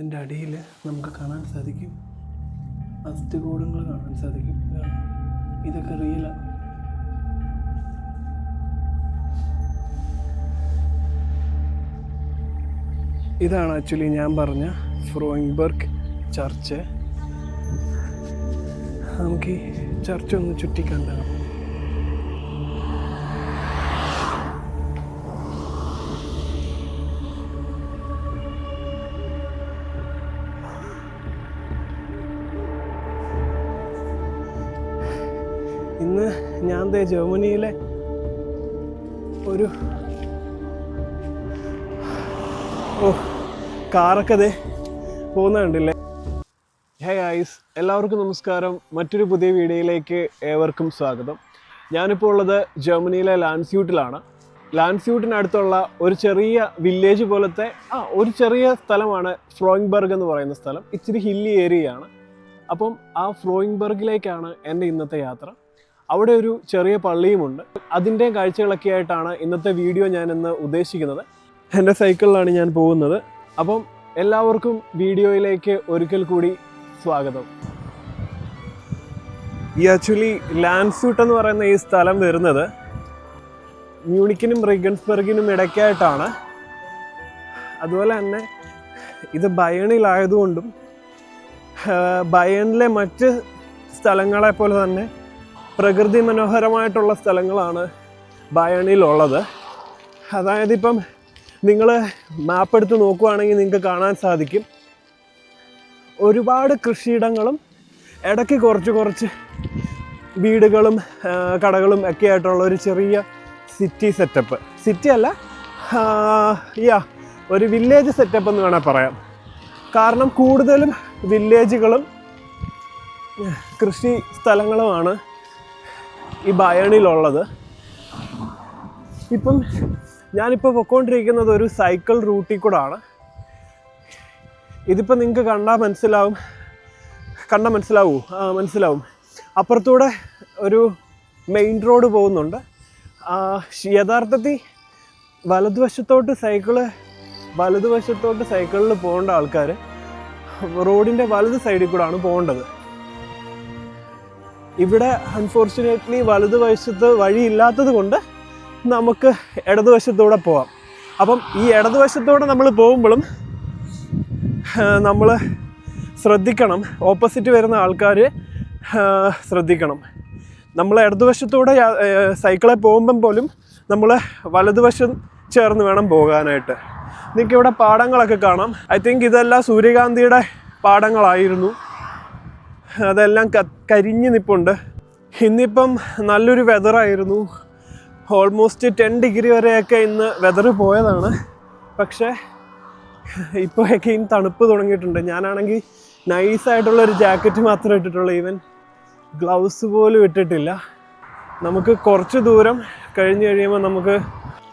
ഇതിൻ്റെ അടിയിൽ നമുക്ക് കാണാൻ സാധിക്കും അസ്ഥികൂടങ്ങൾ കാണാൻ സാധിക്കും. ഇതൊക്കെ റിയലാണ്. ഇതാണ് ആക്ച്വലി ഞാൻ പറഞ്ഞ ഫ്രോയിങ്ബർഗ് ചർച്ച്. നമുക്ക് ഈ ചർച്ച് ഒന്ന് ചുറ്റിക്കണ്ടാണ്. ഇന്ന് ഞാൻ ജർമ്മനിയിലെ ഒരു കാറൊക്കെ പോകുന്ന കണ്ടില്ലേ. ഹേ ഗൈസ്, എല്ലാവർക്കും നമസ്കാരം. മറ്റൊരു പുതിയ വീഡിയോയിലേക്ക് ഏവർക്കും സ്വാഗതം. ഞാനിപ്പോൾ ഉള്ളത് ജർമ്മനിയിലെ ലാൻഡ്സ്യൂട്ടിലാണ്. ലാൻഡ്സ്യൂട്ടിനടുത്തുള്ള ഒരു ചെറിയ വില്ലേജ് പോലത്തെ ഒരു ചെറിയ സ്ഥലമാണ് ഫ്രോയിങ്ബർഗ് എന്ന് പറയുന്ന സ്ഥലം. ഇച്ചിരി ഹില്ലി ഏരിയയാണ്. അപ്പം ആ ഫ്രോയിങ്ബർഗിലേക്കാണ് എൻ്റെ ഇന്നത്തെ യാത്ര. അവിടെ ഒരു ചെറിയ പള്ളിയുമുണ്ട്. അതിൻ്റെ കാഴ്ചകളൊക്കെ ആയിട്ടാണ് ഇന്നത്തെ വീഡിയോ ഞാൻ ഇന്ന് ഉദ്ദേശിക്കുന്നത്. എൻ്റെ സൈക്കിളിലാണ് ഞാൻ പോകുന്നത്. അപ്പം എല്ലാവർക്കും വീഡിയോയിലേക്ക് ഒരിക്കൽ കൂടി സ്വാഗതം. ഈ ആക്ച്വലി ലാൻഡ്സ്യൂട്ട് എന്ന് പറയുന്ന ഈ സ്ഥലം വരുന്നത് മ്യൂണിക്കിനും റീഗൻസ്ബർഗിനും ഇടയ്ക്കായിട്ടാണ്. അതുപോലെ തന്നെ ഇത് ബയേണിലായതുകൊണ്ടും ബയേണിലെ മറ്റ് സ്ഥലങ്ങളെ പോലെ തന്നെ പ്രകൃതി മനോഹരമായിട്ടുള്ള സ്ഥലങ്ങളാണ് ബയേണിലുള്ളത്. അതായത് ഇപ്പം നിങ്ങൾ മാപ്പ് എടുത്ത് നോക്കുകയാണെങ്കിൽ നിങ്ങൾക്ക് കാണാൻ സാധിക്കും ഒരുപാട് കൃഷിയിടങ്ങളും ഇടയ്ക്ക് കുറച്ച് വീടുകളും കടകളും ഒക്കെ ആയിട്ടുള്ള ഒരു ചെറിയ സിറ്റി സെറ്റപ്പ്. സിറ്റി അല്ല, ഒരു വില്ലേജ് സെറ്റപ്പ് എന്ന് വേണേൽ പറയാം. കാരണം കൂടുതലും വില്ലേജുകളും കൃഷി സ്ഥലങ്ങളുമാണ് ഈ ബയേണിലുള്ളത്. ഇപ്പം ഞാനിപ്പോൾ പൊയ്ക്കൊണ്ടിരിക്കുന്നത് ഒരു സൈക്കിൾ റൂട്ടിൽ കൂടാണ്. ഇതിപ്പോൾ നിങ്ങൾക്ക് മനസ്സിലാവും. അപ്പുറത്തൂടെ ഒരു മെയിൻ റോഡ് പോകുന്നുണ്ട്. യഥാർത്ഥത്തിൽ വലതുവശത്തോട്ട് സൈക്കിളിൽ പോകേണ്ട ആൾക്കാർ റോഡിൻ്റെ വലത് സൈഡിൽ കൂടാണ് പോകേണ്ടത്. ഇവിടെ അൺഫോർച്ചുനേറ്റ്ലി വലതുവശത്ത് വഴിയില്ലാത്തത് കൊണ്ട് നമുക്ക് ഇടതുവശത്തൂടെ പോവാം. അപ്പം ഈ ഇടതുവശത്തൂടെ നമ്മൾ പോകുമ്പോഴും നമ്മൾ ശ്രദ്ധിക്കണം, ഓപ്പോസിറ്റ് വരുന്ന ആൾക്കാർ ശ്രദ്ധിക്കണം. നമ്മൾ ഇടതുവശത്തൂടെ സൈക്കിളെ പോകുമ്പം പോലും നമ്മൾ വലതുവശം ചേർന്ന് വേണം പോകാനായിട്ട്. നിങ്ങൾക്ക് ഇവിടെ പാടങ്ങളൊക്കെ കാണാം. ഐ തിങ്ക് ഇതെല്ലാം സൂര്യകാന്തിയുടെ പാടങ്ങളായിരുന്നു. അതെല്ലാം കരിഞ്ഞ് നിൽപ്പുണ്ട്. ഇന്നിപ്പം നല്ലൊരു വെതറായിരുന്നു. ഓൾമോസ്റ്റ് 10 ഡിഗ്രി വരെയൊക്കെ ഇന്ന് വെതർ പോയതാണ്. പക്ഷേ ഇപ്പോഴൊക്കെ ഇനി തണുപ്പ് തുടങ്ങിയിട്ടുണ്ട്. ഞാനാണെങ്കിൽ നൈസായിട്ടുള്ളൊരു ജാക്കറ്റ് മാത്രമേ ഇട്ടിട്ടുള്ളൂ. ഈവൻ ഗ്ലൗസ് പോലും ഇട്ടിട്ടില്ല. നമുക്ക് കുറച്ച് ദൂരം കഴിഞ്ഞ് കഴിയുമ്പോൾ നമുക്ക്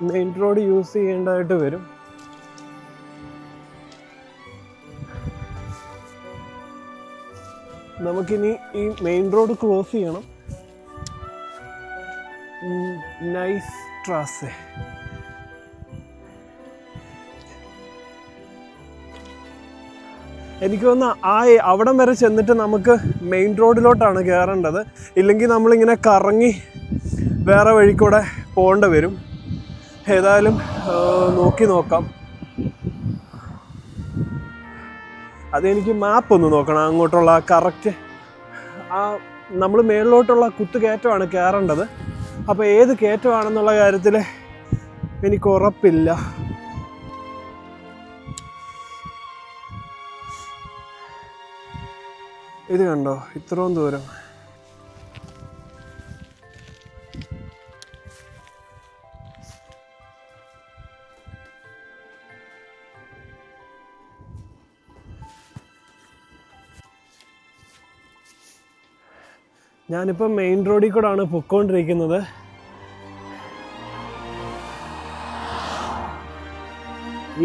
മെയിൻ റോഡ് യൂസ് ചെയ്യേണ്ടതായിട്ട് വരും. നമുക്കിനി ഈ മെയിൻ റോഡ് ക്രോസ് ചെയ്യണം. Nice trust. എനിക്ക് തോന്നുന്നു അവിടം വരെ ചെന്നിട്ട് നമുക്ക് മെയിൻ റോഡിലോട്ടാണ് കയറേണ്ടത്. ഇല്ലെങ്കിൽ നമ്മളിങ്ങനെ കറങ്ങി വേറെ വഴിക്കൂടെ പോകേണ്ടി വരും. ഏതായാലും നോക്കാം. അതെനിക്ക് മാപ്പ് ഒന്ന് നോക്കണം. അങ്ങോട്ടുള്ള കറക്റ്റ് നമ്മൾ മേളിലോട്ടുള്ള കുത്തുകയറ്റമാണ് കയറേണ്ടത്. അപ്പോൾ ഏത് കയറ്റമാണെന്നുള്ള കാര്യത്തിൽ എനിക്ക് ഉറപ്പില്ല. ഇത് കണ്ടോ, ഇത്രയും ദൂരം. ഞാനിപ്പോൾ മെയിൻ റോഡിൽ കൂടെയാണ് പൊയ്ക്കൊണ്ടിരിക്കുന്നത്.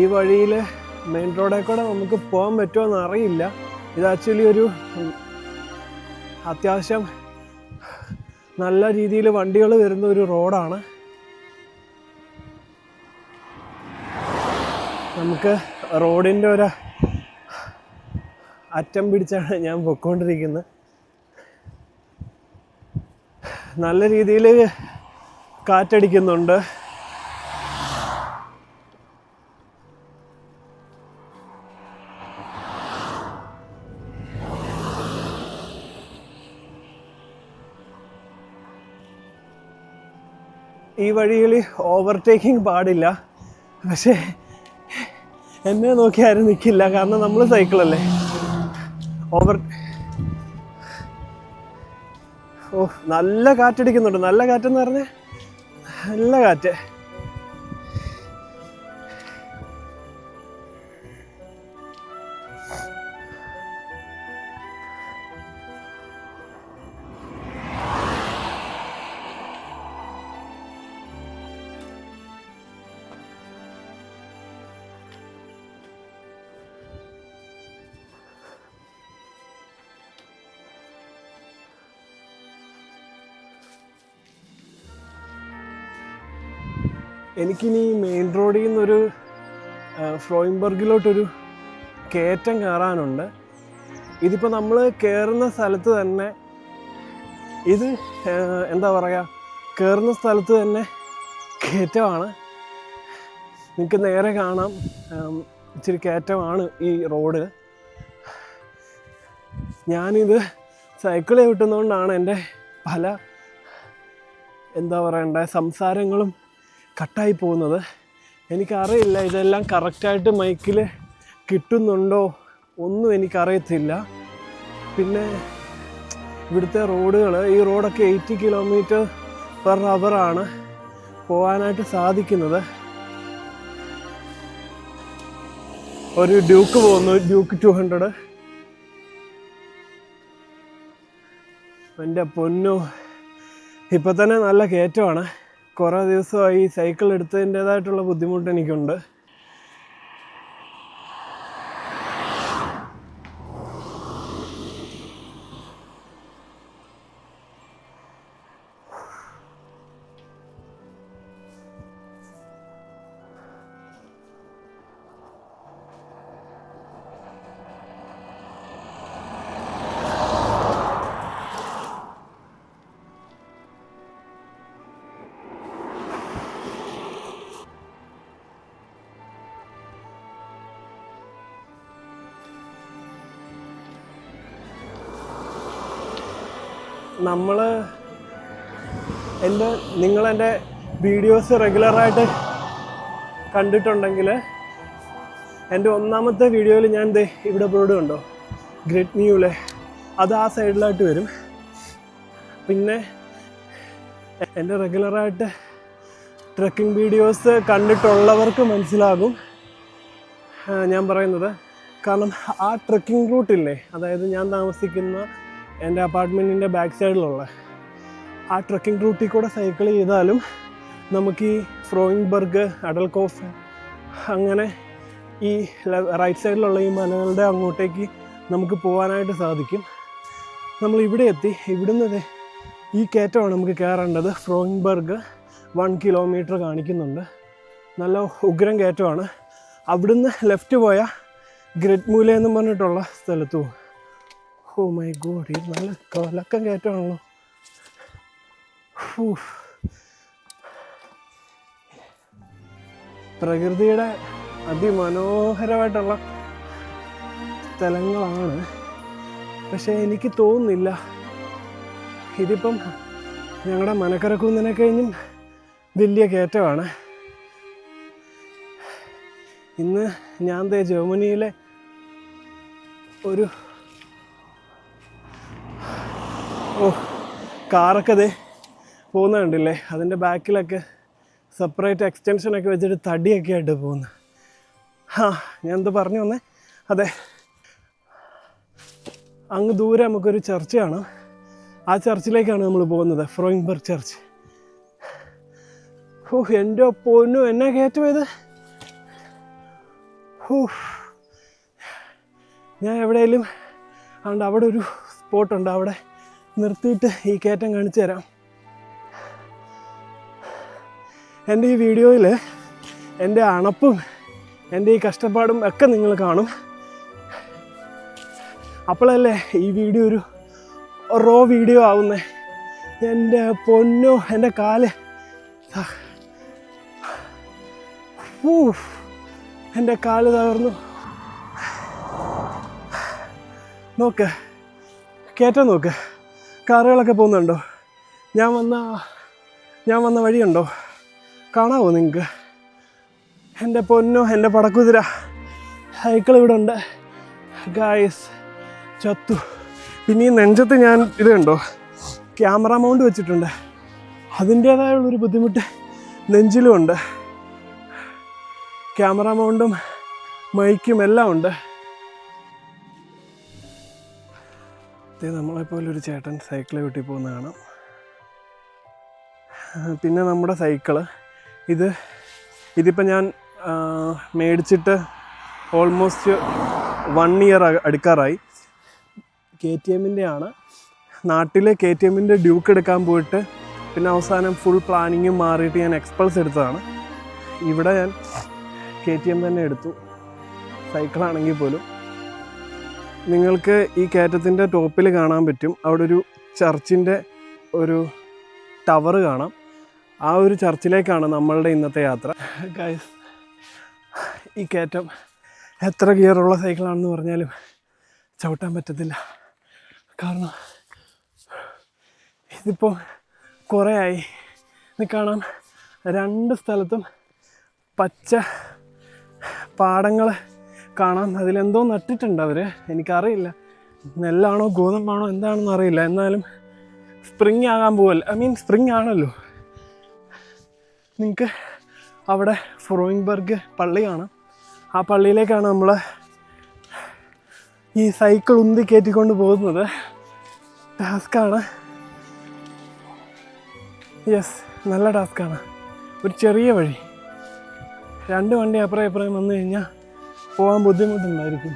ഈ വഴിയിൽ മെയിൻ റോഡിൽ കൂടെ നമുക്ക് പോകാൻ പറ്റുമോ അറിയില്ല. ഇത് ആക്ച്വലി ഒരു അത്യാവശ്യം നല്ല രീതിയിൽ വണ്ടികൾ വരുന്ന ഒരു റോഡാണ്. നമുക്ക് റോഡിൻ്റെ ഒരു അറ്റം പിടിച്ചാണ് ഞാൻ പൊയ്ക്കൊണ്ടിരിക്കുന്നത്. നല്ല രീതിയിൽ കാറ്റടിക്കുന്നുണ്ട്. ഈ വഴിയിൽ ഓവർടേക്കിംഗ് പാടില്ല, പക്ഷേ എന്നെ നോക്കി ആരും നിൽക്കില്ല, കാരണം നമ്മൾ സൈക്കിളല്ലേ. നല്ല കാറ്റടിക്കുന്നുണ്ട്. നല്ല കാറ്റെന്ന് പറഞ്ഞാൽ നല്ല കാറ്റ്. എനിക്കിനി മെയിൻ റോഡിൽ നിന്നൊരു ഫ്രോയിൻബർഗിലോട്ടൊരു കയറ്റം കയറാനുണ്ട്. ഇതിപ്പോൾ നമ്മൾ കയറുന്ന സ്ഥലത്ത് തന്നെ, ഇത് എന്താ പറയുക, കയറുന്ന സ്ഥലത്ത് തന്നെ കയറ്റമാണ്. നിങ്ങൾക്ക് നേരെ കാണാം, ഇച്ചിരി കയറ്റമാണ് ഈ റോഡ്. ഞാനിത് സൈക്കിൾ ചവിട്ടുന്നതുകൊണ്ടാണ് എൻ്റെ പല എന്താ പറയണ്ടേ സംസാരങ്ങളും കട്ടായി പോകുന്നത്. എനിക്കറിയില്ല ഇതെല്ലാം കറക്റ്റായിട്ട് മൈക്കിൽ കിട്ടുന്നുണ്ടോ ഒന്നും എനിക്കറിയത്തില്ല. പിന്നെ ഇവിടുത്തെ റോഡുകൾ, ഈ റോഡൊക്കെ 80 km/h പോകാനായിട്ട് സാധിക്കുന്നത്. ഒരു ഡ്യൂക്ക് പോകുന്നു, ഡ്യൂക്ക് 200. എൻ്റെ പൊന്നു, ഇപ്പം തന്നെ നല്ല കയറ്റമാണ്. കുറേ ദിവസമായി സൈക്കിൾ എടുത്തതിൻ്റേതായിട്ടുള്ള ബുദ്ധിമുട്ട് എനിക്കുണ്ട്. നിങ്ങളെൻ്റെ വീഡിയോസ് റെഗുലറായിട്ട് കണ്ടിട്ടുണ്ടെങ്കിൽ എൻ്റെ ഒന്നാമത്തെ വീഡിയോയിൽ ഞാൻ ഇവിടെ ബോർഡ് കണ്ടോ, ഗ്രെറ്റ് ന്യൂലെ, അത് ആ സൈഡിലായിട്ട് വരും. പിന്നെ എൻ്റെ റെഗുലറായിട്ട് ട്രക്കിംഗ് വീഡിയോസ് കണ്ടിട്ടുള്ളവർക്ക് മനസ്സിലാകും ഞാൻ പറയുന്നത്. കാരണം ആ ട്രക്കിംഗ് റൂട്ടില്ലേ, അതായത് ഞാൻ താമസിക്കുന്ന എൻ്റെ അപ്പാർട്ട്മെൻറ്റിൻ്റെ ബാക്ക് സൈഡിലുള്ള ആ ട്രക്കിംഗ് റൂട്ടിൽ കൂടെ സൈക്കിൾ ചെയ്താലും നമുക്ക് ഈ ഫ്രോയിൻബർഗ്, അഡൽകോഫ്, അങ്ങനെ ഈ റൈറ്റ് സൈഡിലുള്ള ഈ മലകളുടെ അങ്ങോട്ടേക്ക് നമുക്ക് പോകാനായിട്ട് സാധിക്കും. നമ്മൾ ഇവിടെ എത്തി. ഇവിടുന്ന് ഈ കയറ്റമാണ് നമുക്ക് കയറേണ്ടത്. ഫ്രോയിൻബർഗ് 1 കിലോമീറ്റർ കാണിക്കുന്നുണ്ട്. നല്ല ഉഗ്രം കയറ്റമാണ്. അവിടുന്ന് ലെഫ്റ്റ് പോയാൽ ഗ്രെറ്റ് മൂല എന്ന് പറഞ്ഞിട്ടുള്ള സ്ഥലത്ത് പോകും. ഓ മൈ ഗോഡ്, ഇത് നല്ല കലക്കം കയറ്റമാണല്ലോ. പ്രകൃതിയുടെ അതിമനോഹരമായിട്ടുള്ള സ്ഥലങ്ങളാണ്. പക്ഷേ എനിക്ക് തോന്നുന്നില്ല ഇതിപ്പം ഞങ്ങളുടെ മനക്കരക്കുന്നിനെ കഴിഞ്ഞും വലിയ കയറ്റമാണ്. ഇന്ന് ഞാൻ ജർമ്മനിയിലെ ഒരു കാറൊക്കെ പോകുന്ന കണ്ടില്ലേ, അതിൻ്റെ ബാക്കിലൊക്കെ സെപ്പറേറ്റ് എക്സ്റ്റൻഷനൊക്കെ വെച്ചിട്ട് തടിയൊക്കെ ആയിട്ട് പോകുന്നു. ഞാൻ എന്താ പറഞ്ഞു വന്നേ, അതെ, അങ്ങ് ദൂരെ നമുക്കൊരു ചർച്ച് കാണാം. ആ ചർച്ചിലേക്കാണ് നമ്മൾ പോകുന്നത്, ഫ്രോയിൻബർഗ് ചർച്ച്. എൻ്റെ പൊന്നു, എന്നെ കയറ്റം ഇത്. ഞാൻ എവിടെയെങ്കിലും അതുകൊണ്ട് അവിടെ ഒരു സ്പോട്ടുണ്ട്, അവിടെ നിർത്തിയിട്ട് ഈ കയറ്റം കാണിച്ചു തരാം. എൻ്റെ ഈ വീഡിയോയിൽ എൻ്റെ അണപ്പും എൻ്റെ ഈ കഷ്ടപ്പാടും ഒക്കെ നിങ്ങൾ കാണും. അപ്പോഴല്ലേ ഈ വീഡിയോ ഒരു റോ വീഡിയോ ആവുന്നേ. എൻ്റെ പൊന്നോ, എൻ്റെ കാല്, എൻ്റെ കാല് തകർന്നു. നോക്ക്, കയറ്റം നോക്ക്, കാറുകളൊക്കെ പോകുന്നുണ്ടോ? ഞാൻ വന്ന വഴിയുണ്ടോ? കാണാമോ നിങ്ങൾക്ക്? എൻ്റെ പൊന്നോ, എൻ്റെ പടക്കുതിര, സൈക്കിൾ ഇവിടെ ഉണ്ട് ഗായ്സ്. ചത്തു. പിന്നെ ഈ നെഞ്ചത്ത് ഞാൻ ഇത് കണ്ടോ, ക്യാമറ മൗണ്ട് വെച്ചിട്ടുണ്ട്. അതിൻ്റേതായുള്ളൊരു ബുദ്ധിമുട്ട് നെഞ്ചിലും ഉണ്ട്. ക്യാമറ മൗണ്ടും മൈക്കും എല്ലാം ഉണ്ട്. നമ്മളെപ്പോലൊരു ചേട്ടൻ സൈക്കിൾ ചവിട്ടി പോകുന്ന കാണാം. പിന്നെ നമ്മുടെ സൈക്കിള് ഇതിപ്പോൾ ഞാൻ മേടിച്ചിട്ട് ഓൾമോസ്റ്റ് 1 ഇയർ അടുക്കാറായി. KTM-ൻ്റെ ആണ്. നാട്ടിൽ KTM-ൻ്റെ ഡ്യൂക്ക് എടുക്കാൻ പോയിട്ട് പിന്നെ അവസാനം ഫുൾ പ്ലാനിങ്ങും മാറിയിട്ട് ഞാൻ എക്സ്പൾസ് എടുത്തതാണ്. ഇവിടെ ഞാൻ KTM തന്നെ എടുത്തു, സൈക്കിളാണെങ്കിൽ പോലും. നിങ്ങൾക്ക് ഈ കയറ്റത്തിൻ്റെ ടോപ്പിൽ കാണാൻ പറ്റും, അവിടെ ഒരു ചർച്ചിൻ്റെ ഒരു ടവർ കാണാം. ആ ഒരു ചർച്ചിലേക്കാണ് നമ്മളുടെ ഇന്നത്തെ യാത്ര. ഗൈസ്, ഈ കയറ്റം എത്ര ഗിയറുള്ള സൈക്കിളാണെന്ന് പറഞ്ഞാലും ചവിട്ടാൻ പറ്റത്തില്ല. കാരണം ഇതിപ്പോൾ കുറേ ആയി. ഇത് കാണാം, 2 സ്ഥലത്തും പച്ച പാടങ്ങൾ കാണാം. അതിലെന്തോ നട്ടിട്ടുണ്ട് അവർ, എനിക്കറിയില്ല, നെല്ലാണോ ഗോതമ്പാണോ എന്താണെന്ന് അറിയില്ല. എന്നാലും സ്പ്രിങ് ആകാൻ പോവല്ല, സ്പ്രിങ് ആണല്ലോ. നിങ്ങൾക്ക് അവിടെ ഫ്രോയിൻബർഗ് പള്ളി കാണാം. ആ പള്ളിയിലേക്കാണ് നമ്മൾ ഈ സൈക്കിൾ ഉന്തി കയറ്റിക്കൊണ്ട് പോകുന്നത്. ടാസ്ക്കാണ്, യെസ്, നല്ല ടാസ്ക്കാണ്. ഒരു ചെറിയ വഴി, 2 വണ്ടി അപ്പുറം ഇപ്പുറം വന്നു കഴിഞ്ഞാൽ പോകാൻ ബുദ്ധിമുട്ടുണ്ടായിരിക്കും.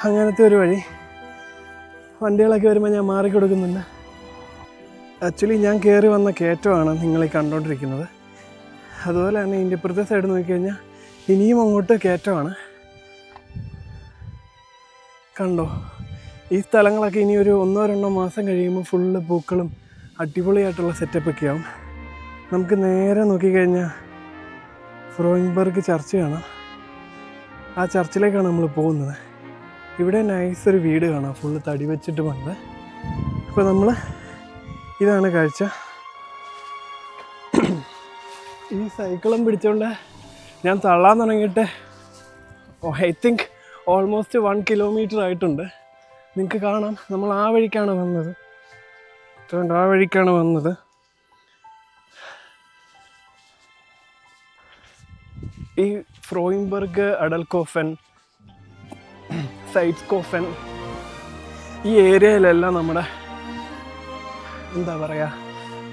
അങ്ങനത്തെ ഒരു വഴി. വണ്ടികളൊക്കെ വരുമ്പോൾ ഞാൻ മാറിക്കൊടുക്കുന്നുണ്ട്. ആക്ച്വലി ഞാൻ കയറി വന്ന കയറ്റമാണ് നിങ്ങളീ കണ്ടുകൊണ്ടിരിക്കുന്നത്. അതുപോലെ തന്നെ ഇതിൻ്റെ ഇപ്പുറത്തെ സൈഡ് നോക്കിക്കഴിഞ്ഞാൽ ഇനിയും അങ്ങോട്ട് കയറ്റമാണ്. കണ്ടോ, ഈ സ്ഥലങ്ങളൊക്കെ ഇനി ഒരു 1-2 മാസം കഴിയുമ്പോൾ ഫുള്ള് പൂക്കളും അടിപൊളിയായിട്ടുള്ള സെറ്റപ്പൊക്കെ ആവും. നമുക്ക് നേരെ നോക്കിക്കഴിഞ്ഞാൽ ഫ്രോയിൻബർഗ് ചർച്ച് കാണാം. ആ ചർച്ചിലേക്കാണ് നമ്മൾ പോകുന്നത്. ഇവിടെ നൈസൊരു വീട് കാണാം, ഫുള്ള് തടി വെച്ചിട്ട് പണ്ട്. അപ്പോൾ ഇതാണ് കാഴ്ച. ഈ സൈക്കിളും പിടിച്ചുകൊണ്ട് ഞാൻ തള്ളാൻ തുടങ്ങിയിട്ട് ഐ തിങ്ക് ഓൾമോസ്റ്റ് 1 കിലോമീറ്റർ ആയിട്ടുണ്ട്. നിങ്ങൾക്ക് കാണാം, നമ്മൾ ആ വഴിക്കാണ് വന്നത്. ആ വഴിക്കാണ് വന്നത്. ഈ ഫ്രോയിൻബർഗ്, അഡൽക്കോഫൻ, സൈറ്റ്സ്കോഫൻ, ഈ ഏരിയയിലെല്ലാം നമ്മുടെ എന്താ പറയുക,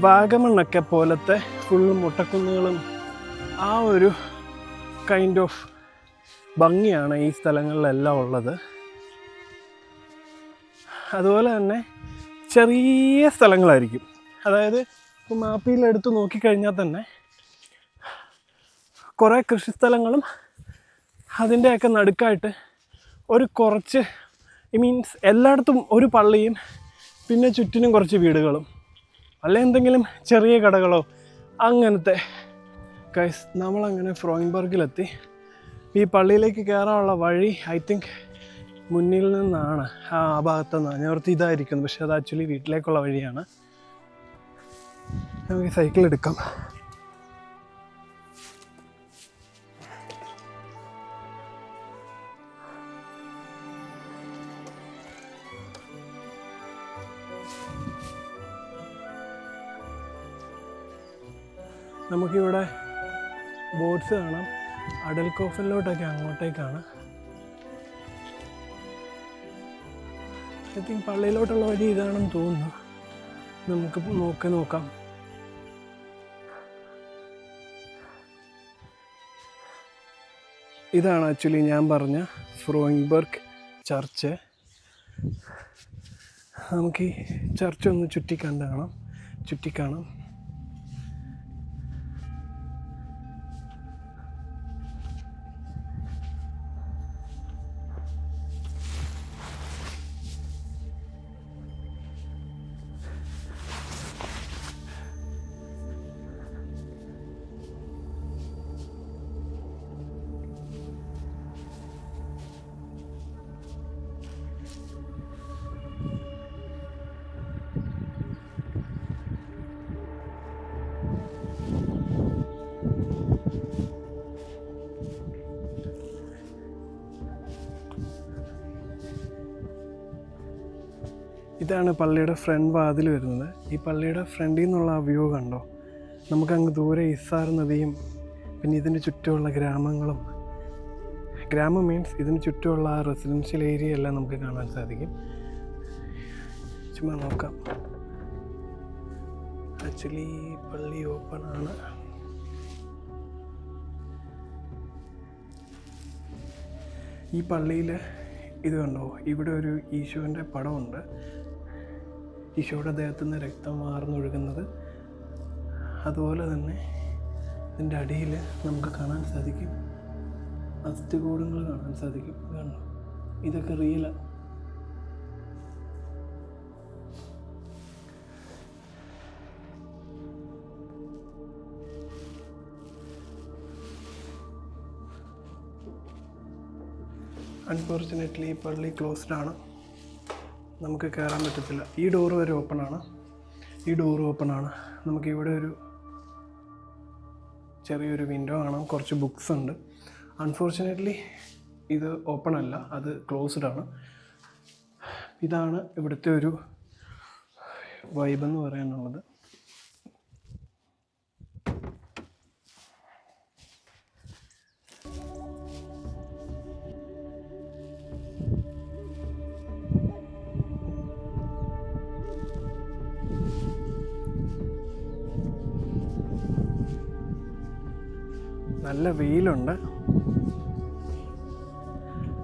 വാഗമണ്ണൊക്കെ പോലത്തെ ഫുൾ മുട്ടക്കുന്നുകളും ആ ഒരു കൈൻഡ് ഓഫ് ഭംഗിയാണ് ഈ സ്ഥലങ്ങളിലെല്ലാം ഉള്ളത്. അതുപോലെ തന്നെ ചെറിയ സ്ഥലങ്ങളായിരിക്കും. അതായത് ഇപ്പോൾ മാപ്പിലെടുത്ത് നോക്കിക്കഴിഞ്ഞാൽ തന്നെ കുറേ കൃഷിസ്ഥലങ്ങളും അതിൻ്റെയൊക്കെ നടുക്കായിട്ട് ഒരു കുറച്ച് എല്ലായിടത്തും ഒരു പള്ളിയും പിന്നെ ചുറ്റിനും കുറച്ച് വീടുകളും, അല്ലെ എന്തെങ്കിലും ചെറിയ കടകളോ അങ്ങനത്തെ. ഗൈസ്, നമ്മളങ്ങനെ ഫ്രോയിൻബർഗിലെത്തി. ഈ പള്ളിയിലേക്ക് കയറാനുള്ള വഴി ഐ തിങ്ക് മുന്നിൽ നിന്നാണ്, ആ ഭാഗത്തു നിന്നാണ്. ഞാൻ ഓർത്ത് ഇതായിരിക്കുന്നു, പക്ഷെ അത് ആക്ച്വലി വീട്ടിലേക്കുള്ള വഴിയാണ്. നമുക്ക് സൈക്കിൾ എടുക്കാം. നമുക്കിവിടെ ബോട്ട്സ് കാണാം. അഡൽക്കോഫനിലോട്ടൊക്കെ അങ്ങോട്ടേക്കാണ്. ഐ തിങ്ക് പള്ളിയിലോട്ടുള്ള വഴി ഇതാണെന്ന് തോന്നുന്നു. നമുക്ക് നോക്കാം. ഇതാണ് ആക്ച്വലി ഞാൻ പറഞ്ഞ ഫ്രോയിൻബർഗ് ചർച്ച്. നമുക്ക് ഈ ചർച്ച് ഒന്ന് ചുറ്റിക്കാണാം. ഇതാണ് പള്ളിയുടെ ഫ്രണ്ട് വാതിൽ വരുന്നത്. ഈ പള്ളിയുടെ ഫ്രണ്ടിൽ നിന്നുള്ള ആ വ്യൂ കണ്ടോ? നമുക്കങ്ങ് ദൂരെ ഇസാർ നദിയും പിന്നെ ഇതിന് ചുറ്റുമുള്ള ഗ്രാമങ്ങളും, ഗ്രാമം മീൻസ് ഇതിന് ചുറ്റുമുള്ള ആ റെസിഡൻഷ്യൽ ഏരിയ എല്ലാം നമുക്ക് കാണാൻ സാധിക്കും. ചുമ്മാ നോക്കാം. ആക്ച്വലി പള്ളി ഓപ്പൺ ആണ്. ഈ പള്ളിയിൽ ഇത് കണ്ടോ, ഇവിടെ ഒരു ഈശോൻ്റെ പടമുണ്ട്. ഈശോയുടെ ദേഹത്തു നിന്ന് രക്തം വാർന്നൊഴുകുന്നത്. അതുപോലെ തന്നെ ഇതിൻ്റെ അടിയിൽ നമുക്ക് കാണാൻ സാധിക്കും അസ്ഥികൂടങ്ങൾ കാണാൻ സാധിക്കും. കണ്ടോ, ഇതൊക്കെ റിയലാണ്. അൺഫോർച്ചുനേറ്റ്ലി ഈ പള്ളി ക്ലോസ്ഡ് ആണ്, നമുക്ക് കയറാൻ പറ്റത്തില്ല. ഈ ഡോറ് വരെ ഓപ്പണാണ്. ഈ ഡോറ് ഓപ്പണാണ്. നമുക്കിവിടെ ഒരു ചെറിയൊരു വിൻഡോ കാണാം, കുറച്ച് ബുക്സ് ഉണ്ട്. അൺഫോർച്ചുനേറ്റ്ലി ഇത് ഓപ്പൺ അല്ല, അത് ക്ലോസ്ഡ് ആണ്. ഇതാണ് ഇവിടുത്തെ ഒരു വൈബെന്ന് പറയാനുള്ളത്. നല്ല വെയിലുണ്ട്.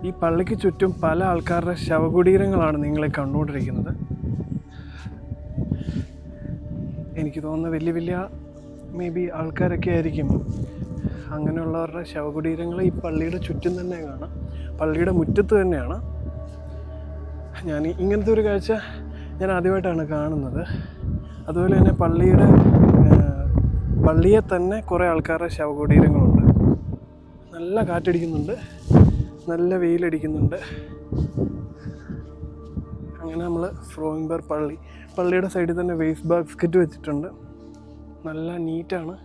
ഈ പള്ളിക്ക് ചുറ്റും പല ആൾക്കാരുടെ ശവകുടീരങ്ങളാണ് നിങ്ങളെ കണ്ടുകൊണ്ടിരിക്കുന്നത്. എനിക്ക് തോന്നുന്ന വലിയ വലിയ ആൾക്കാരൊക്കെ ആയിരിക്കും. അങ്ങനെയുള്ളവരുടെ ശവകുടീരങ്ങൾ ഈ പള്ളിയുടെ ചുറ്റും തന്നെ കാണാം, പള്ളിയുടെ മുറ്റത്ത് തന്നെയാണ്. ഞാൻ ഇങ്ങനത്തെ ഒരു കാഴ്ച ഞാൻ ആദ്യമായിട്ടാണ് കാണുന്നത്. അതുപോലെ തന്നെ പള്ളിയെ തന്നെ കുറേ ആൾക്കാരുടെ ശവകുടീരങ്ങളുണ്ട്. നല്ല കാറ്റടിക്കുന്നുണ്ട്, നല്ല വെയിലടിക്കുന്നുണ്ട്. അങ്ങനെ നമ്മൾ ഫ്രോയിൻബർഗ് പള്ളിയുടെ സൈഡിൽ തന്നെ വേസ്റ്റ് ബാസ്ക്കറ്റ് വെച്ചിട്ടുണ്ട്. നല്ല നീറ്റാണ്.